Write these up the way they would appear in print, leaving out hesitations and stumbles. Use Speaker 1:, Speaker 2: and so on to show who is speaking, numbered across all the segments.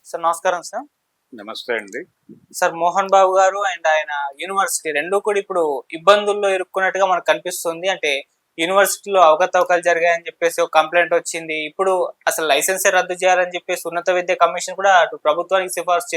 Speaker 1: Sir నమస్కారం sir.
Speaker 2: నమస్తే అండి.
Speaker 1: సార్ మోహన్ బాబు గారు అండ్ ఆయన యూనివర్సిటీ 2 కూడా ఇప్పుడు ఇబ్బందుల్లో ఇరుక్కున్నట్టుగా మనకు కనిపిస్తుంది. అంటే యూనివర్సిటీలో అవకతవకలు జరిగాయని చెప్పేసి ఒక కంప్లెయింట్ వచ్చింది. ఇప్పుడు అసలు లైసెన్సే రద్దు చేయాలని చెప్పేసి ఉన్నత విద్యా కమిషన్ కూడా అటు ప్రభుత్వానికి సిఫార్సు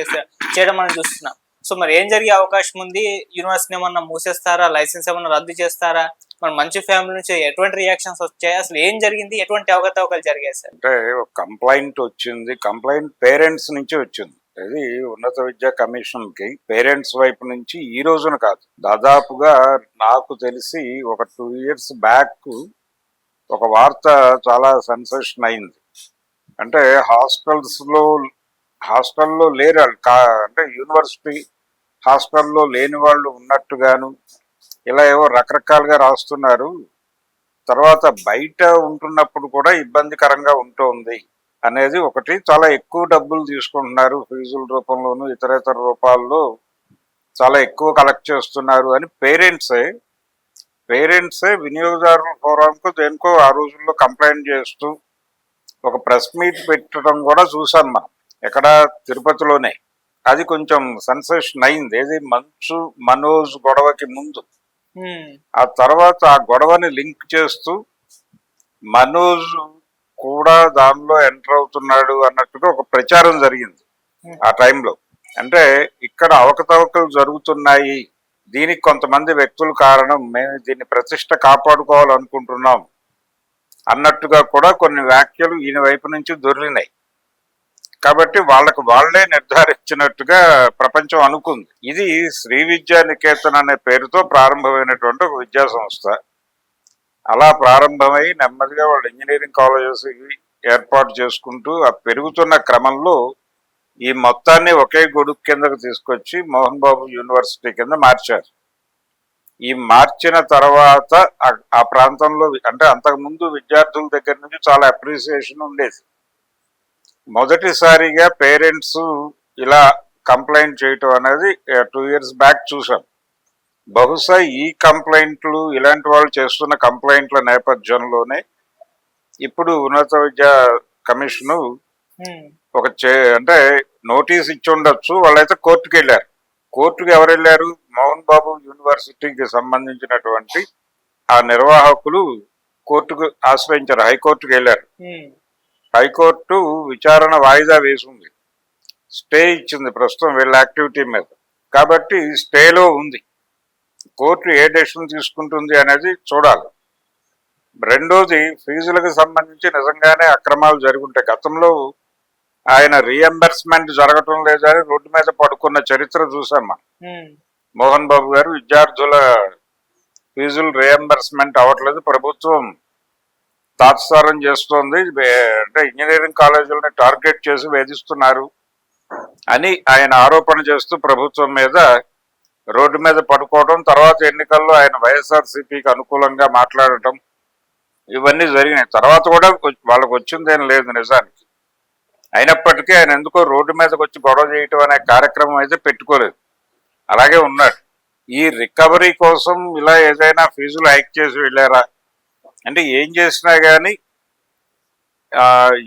Speaker 1: చేయడం మనం చూస్తున్నాం. సో మరి ఏం జరిగే అవకాశం ఉంది? యూనివర్సిటీని ఏమన్నా మూసేస్తారా? లైసెన్స్ ఏమన్నా రద్దు చేస్తారా? మరి మంచి ఫ్యామిలీ నుంచి ఎటువంటి రియాక్షన్స్ వచ్చాయి? అసలు ఏం జరిగింది? ఎటువంటి అవకతవకలు జరిగాయి సార్?
Speaker 2: అంటే ఒక కంప్లైంట్ వచ్చింది. కంప్లైంట్ పేరెంట్స్ నుంచి వచ్చింది. అది ఉన్నత విద్యా కమిషన్ కి పేరెంట్స్ వైపు నుంచి ఈ రోజున కాదు, దాదాపుగా నాకు తెలిసి ఒక 2 years బ్యాక్ ఒక వార్త చాలా సెన్సేషన్ అయింది. అంటే హాస్టల్లో లేరు వాళ్ళు, అంటే యూనివర్సిటీ హాస్టల్లో లేని వాళ్ళు ఉన్నట్టుగాను ఇలా ఏవో రకరకాలుగా రాస్తున్నారు. తర్వాత బయట ఉంటున్నప్పుడు కూడా ఇబ్బందికరంగా ఉంటుంది అనేది ఒకటి. చాలా ఎక్కువ డబ్బులు తీసుకుంటున్నారు, ఫీజుల రూపంలోను ఇతరేతర రూపాల్లో చాలా ఎక్కువ కలెక్ట్ చేస్తున్నారు అని పేరెంట్సే వినియోగదారుల ఫోరంకు దేనికో ఆ రోజుల్లో కంప్లైంట్ చేస్తూ ఒక ప్రెస్ మీట్ పెట్టడం కూడా చూసాం మనం, ఎక్కడ తిరుపతిలోనే. అది కొంచెం సెన్సేషన్ అయింది. ఏది మంచు మనోజ్ గొడవకి ముందు. ఆ తర్వాత ఆ గొడవని లింక్ చేస్తూ మనోజ్ కూడా దానిలో ఎంటర్ అవుతున్నాడు అన్నట్టుగా ఒక ప్రచారం జరిగింది ఆ టైంలో. అంటే ఇక్కడ అవకతవకలు జరుగుతున్నాయి, దీనికి కొంతమంది వ్యక్తులు కారణం, మేము దీన్ని ప్రతిష్ట కాపాడుకోవాలనుకుంటున్నాం అన్నట్టుగా కూడా కొన్ని వ్యాఖ్యలు ఈయన వైపు నుంచి దొర్లినాయి. కాబట్టి వాళ్లే నిర్ధారించినట్టుగా ప్రపంచం అనుకుంది. ఇది శ్రీ విద్యా నికేతన్ అనే పేరుతో ప్రారంభమైనటువంటి ఒక విద్యా సంస్థ. అలా ప్రారంభమై నెమ్మదిగా వాళ్ళు ఇంజనీరింగ్ కాలేజెస్ ఏర్పాటు చేసుకుంటూ ఆ పెరుగుతున్న క్రమంలో ఈ మొత్తాన్ని ఒకే గొడుగు కిందకు తీసుకొచ్చి మోహన్ బాబు యూనివర్సిటీ కింద మార్చారు. ఈ మార్చిన తర్వాత ఆ ప్రాంతంలో, అంటే అంతకుముందు విద్యార్థుల దగ్గర నుంచి చాలా అప్రిసియేషన్ ఉండేది. మొదటిసారిగా పేరెంట్స్ ఇలా కంప్లైంట్ చేయటం అనేది 2 years బ్యాక్ చూసాం. బహుశా ఈ కంప్లైంట్లు, ఇలాంటి వాళ్ళు చేస్తున్న కంప్లైంట్ల నేపథ్యంలోనే ఇప్పుడు ఉన్నత విద్యా కమిషను అంటే నోటీస్ ఇచ్చి ఉండొచ్చు. వాళ్ళైతే కోర్టుకు వెళ్ళారు. కోర్టుకు ఎవరు వెళ్ళారు? మోహన్ బాబు యూనివర్సిటీకి సంబంధించినటువంటి ఆ నిర్వాహకులు కోర్టుకు ఆశ్రయించారు, హైకోర్టుకు వెళ్ళారు. హైకోర్టు విచారణ వాయిదా వేసింది, స్టే ఇచ్చింది ప్రస్తుతం వీళ్ళ యాక్టివిటీ మీద. కాబట్టి స్టేలో ఉంది. కోర్టు ఏ డెసిషన్ తీసుకుంటుంది అనేది చూడాలి. రెండోది, ఫీజులకు సంబంధించి నిజంగానే అక్రమాలు జరుగుంటాయి. గతంలో ఆయన రీఎంబర్స్మెంట్ జరగటం లేదని రోడ్డు మీద పడుకున్న చరిత్ర చూసాం మనం. మోహన్ బాబు గారు విద్యార్థుల ఫీజులు రీఎంబర్స్మెంట్ అవ్వట్లేదు, ప్రభుత్వం తాత్సారం చేస్తోంది, అంటే ఇంజనీరింగ్ కాలేజీలని టార్గెట్ చేసి వేధిస్తున్నారు అని ఆయన ఆరోపణ చేస్తూ ప్రభుత్వం మీద రోడ్డు మీద పడుకోవడం, తర్వాత ఎన్నికల్లో ఆయన వైఎస్ఆర్సీపీకి అనుకూలంగా మాట్లాడటం, ఇవన్నీ జరిగినాయి. తర్వాత కూడా వాళ్ళకు వచ్చిందేం లేదు నిజానికి. అయినప్పటికీ ఆయన ఎందుకో రోడ్డు మీదకి వచ్చి గొడవ చేయటం అనే కార్యక్రమం అయితే పెట్టుకోలేదు, అలాగే ఉన్నాడు. ఈ రికవరీ కోసం ఇలా ఏదైనా ఫీజులు హైక్ చేసి వెళ్ళారా అంటే, ఏం చేసినా కానీ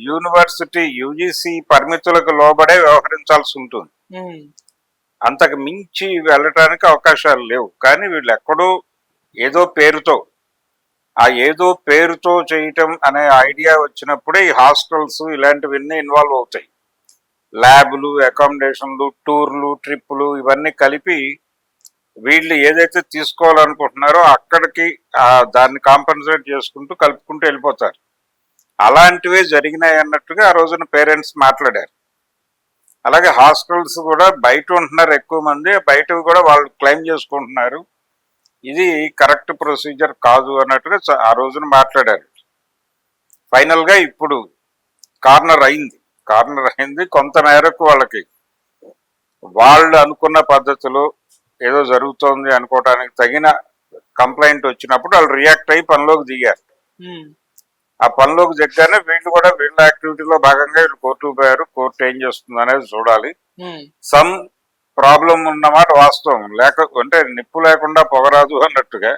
Speaker 2: యూనివర్సిటీ యూజీసీ పరిమితులకు లోబడే వ్యవహరించాల్సి ఉంటుంది. అంతకు మించి వెళ్ళటానికి అవకాశాలు లేవు. కానీ వీళ్ళు ఎక్కడో ఏదో పేరుతో, ఆ ఏదో పేరుతో చేయటం అనే ఐడియా వచ్చినప్పుడే ఈ హాస్టల్స్ ఇలాంటివన్నీ ఇన్వాల్వ్ అవుతాయి. ల్యాబులు, అకామిడేషన్లు, టూర్లు, ట్రిప్పులు ఇవన్నీ కలిపి వీళ్ళు ఏదైతే తీసుకోవాలనుకుంటున్నారో అక్కడికి దాన్ని కాంపన్సేట్ చేసుకుంటూ కలుపుకుంటూ వెళ్ళిపోతారు. అలాంటివే జరిగినాయి అన్నట్టుగా ఆ రోజున పేరెంట్స్ మాట్లాడారు. అలాగే హాస్టల్స్ కూడా బయట ఉంటున్నారు ఎక్కువ మంది, బయటవి కూడా వాళ్ళు క్లెయిమ్ చేసుకుంటున్నారు. ఇది కరెక్ట్ ప్రొసీజర్ కాదు అన్నట్టుగా ఆ రోజున మాట్లాడారు. ఫైనల్గా ఇప్పుడు కార్నర్ అయింది. కొంత మేరకు వాళ్ళకి వాళ్ళు అనుకున్న పద్ధతిలో ఏదో జరుగుతోంది అనుకోవటానికి తగిన కంప్లైంట్ వచ్చినప్పుడు వాళ్ళు రియాక్ట్ అయ్యి పనిలోకి దిగారు. ఆ పనిలోకి దిగ్గానే వీళ్ళు కూడా వీళ్ళ యాక్టివిటీలో భాగంగా వీళ్ళు కోర్టుకు పోయారు. కోర్టు ఏం చేస్తుంది అనేది చూడాలి. సమ్ ప్రాబ్లం ఉన్నమాట వాస్తవం, అంటే నిప్పు లేకుండా పొగరాదు అన్నట్టుగా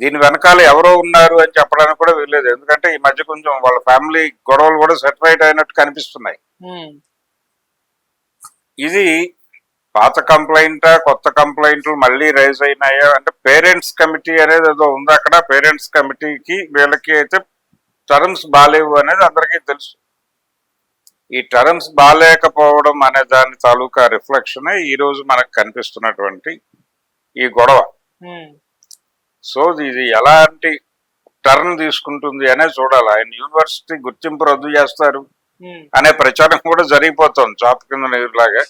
Speaker 2: దీని వెనకాల ఎవరో ఉన్నారు అని చెప్పడానికి కూడా వీల్లేదు. ఎందుకంటే ఈ మధ్య కొంచెం వాళ్ళ ఫ్యామిలీ గొడవలు కూడా సెటిలైట్ అయినట్టు కనిపిస్తున్నాయి. ఇది పాత కంప్లైంటా కొత్త కంప్లైంట్లు మళ్ళీ రైజ్ అయినాయా అంటే పేరెంట్స్ కమిటీ అనేది ఏదో ఉంది అక్కడ. పేరెంట్స్ కమిటీకి వీళ్ళకి అయితే టర్మ్స్ బాలేవు అనేది అందరికీ తెలుసు. ఈ టర్మ్స్ బాలేకపోవడం అనే దాని తాలూకా రిఫ్లెక్షన్ ఈ రోజు మనకు కనిపిస్తున్నటువంటి ఈ గొడవ. సో ఇది ఎలాంటి టర్న్ తీసుకుంటుంది అనే చూడాలి. ఆయన యూనివర్సిటీ గుర్తింపు రద్దు చేస్తారు అనే ప్రచారం కూడా జరిగిపోతుంది చాప కింద నీరులాగా.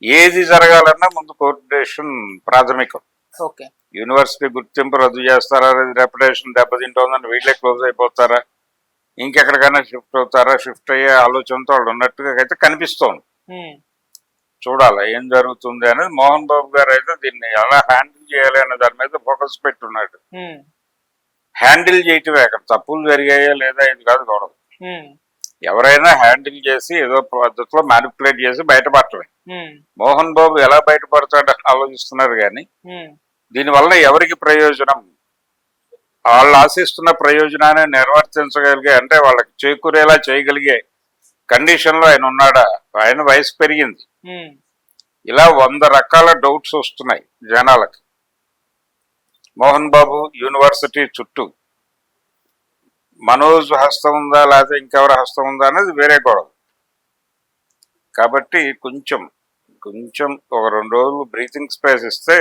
Speaker 2: ఏది జరగాలన్నా ముందు కోర్టు డెసిషన్ ప్రాథమికం.
Speaker 1: ఓకే,
Speaker 2: యూనివర్సిటీ గుర్తింపు రద్దు చేస్తారా, రెప్యుటేషన్ దెబ్బతింటుందని వీళ్ళే క్లోజ్ అయిపోతారా, ఇంకెక్కడికైనా షిఫ్ట్ అవుతారా, షిఫ్ట్ అయ్యే ఆలోచనతో వాళ్ళు ఉన్నట్టుగా అయితే కనిపిస్తోంది. చూడాలి ఏం జరుగుతుంది అనేది. మోహన్ బాబు గారు అయితే దీన్ని ఎలా హ్యాండిల్ చేయాలి అనే దాని మీద ఫోకస్ పెట్టున్నాడు. హ్యాండిల్ చేయటమే, అక్కడ తప్పులు జరిగాయా లేదా ఇది కాదు గొడవ. ఎవరైనా హ్యాండిల్ చేసి ఏదో పద్ధతిలో మ్యానిపులేట్ చేసి బయటపడటమే. మోహన్ బాబు ఎలా బయటపడతాడని ఆలోచిస్తున్నారు కానీ దీనివల్ల ఎవరికి ప్రయోజనం, వాళ్ళు ఆశిస్తున్న ప్రయోజనాన్ని నిర్వర్తించగలిగే అంటే వాళ్ళకి చేకూరేలా చేయగలిగే కండిషన్ లో ఆయన ఉన్నాడా? ఆయన వయసు పెరిగింది. ఇలా 100 రకాల డౌట్స్ వస్తున్నాయి జనాలకి. మోహన్ బాబు యూనివర్సిటీ చుట్టూ మనోజ్ హస్తం ఉందా లేకపోతే ఇంకెవరి హస్తం ఉందా అనేది వేరే గొడవ. కాబట్టి కొంచెం ఒక 2 రోజులు బ్రీతింగ్ స్పేస్ ఇస్తే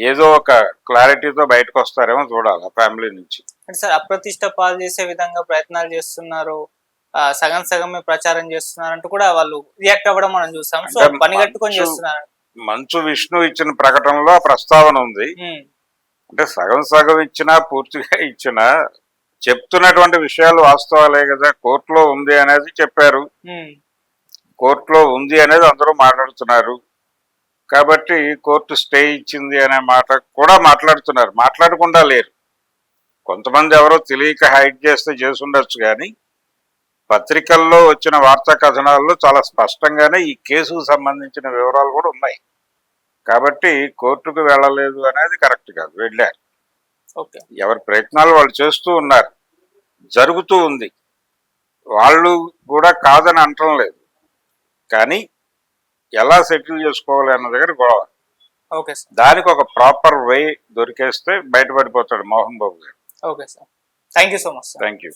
Speaker 2: ఏదో ఒక క్లారిటీతో బయటకు వస్తారేమో చూడాలి ఆ ఫ్యామిలీ నుంచి.
Speaker 1: అంటే సార్ అప్రతిష్ట పాలు చేసే విధంగా ప్రయత్నాలు చేస్తున్నారు, సగం సగమే ప్రచారం చేస్తున్నారు అంటూ కూడా వాళ్ళు రియాక్ట్ అవ్వడం మనం చూసాం. సో పని కట్టుకొని చేస్తున్నారు.
Speaker 2: మంచు విష్ణు ఇచ్చిన ప్రకటనలో ఆ ప్రస్తావన ఉంది. అంటే సగం ఇచ్చినా పూర్తిగా ఇచ్చినా చెప్తున్నటువంటి విషయాలు వాస్తవాలే కదా. కోర్టులో ఉంది అనేది చెప్పారు, కోర్టులో ఉంది అనేది అందరూ మాట్లాడుతున్నారు. కాబట్టి కోర్టు స్టే ఇచ్చింది అనే మాట కూడా మాట్లాడుతున్నారు. మాట్లాడకుండా లేరు. కొంతమంది ఎవరో తెలియక హైడ్ చేస్తే చేసి ఉండొచ్చు కానీ పత్రికల్లో వచ్చిన వార్తా కథనాల్లో చాలా స్పష్టంగానే ఈ కేసుకు సంబంధించిన వివరాలు కూడా ఉన్నాయి. కాబట్టి కోర్టుకు వెళ్ళలేదు అనేది కరెక్ట్ కాదు, వెళ్ళారు. ఎవరి ప్రయత్నాలు వాళ్ళు చేస్తూ ఉన్నారు, జరుగుతూ ఉంది. వాళ్ళు కూడా కాదని అనటం లేదు, కానీ ఎలా సెటిల్ చేసుకోవాలి అన్న దగ్గర గొడవ. దానికి ఒక ప్రాపర్ వే దొరికేస్తే బయటపడిపోతాడు మోహన్ బాబు గారు.
Speaker 1: Okay sir, thank you so much.
Speaker 2: Thank you.